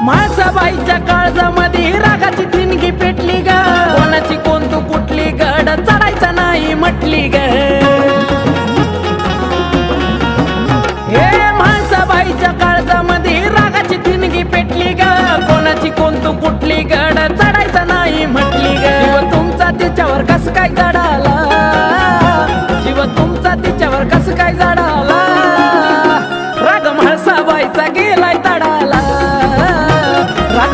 म्हाळसाबाईच्या काळजामध्ये रागाची ठिणगी पेटली ग, कोणाची कोण तू कुठली गड चढायचा नाही म्हटली ग. हे म्हाळसाबाईच्या काळजामध्ये रागाची ठिणगी पेटली ग, कोणाची कोण तू कुठली गड चढायचा नाही म्हटली ग. जीव तुमचा तिच्यावर कस काय जडाला, जीव तुमचा तिच्यावर कस काय जडाला, राग म्हाळसाबाईचा गेलाय तडाला, राग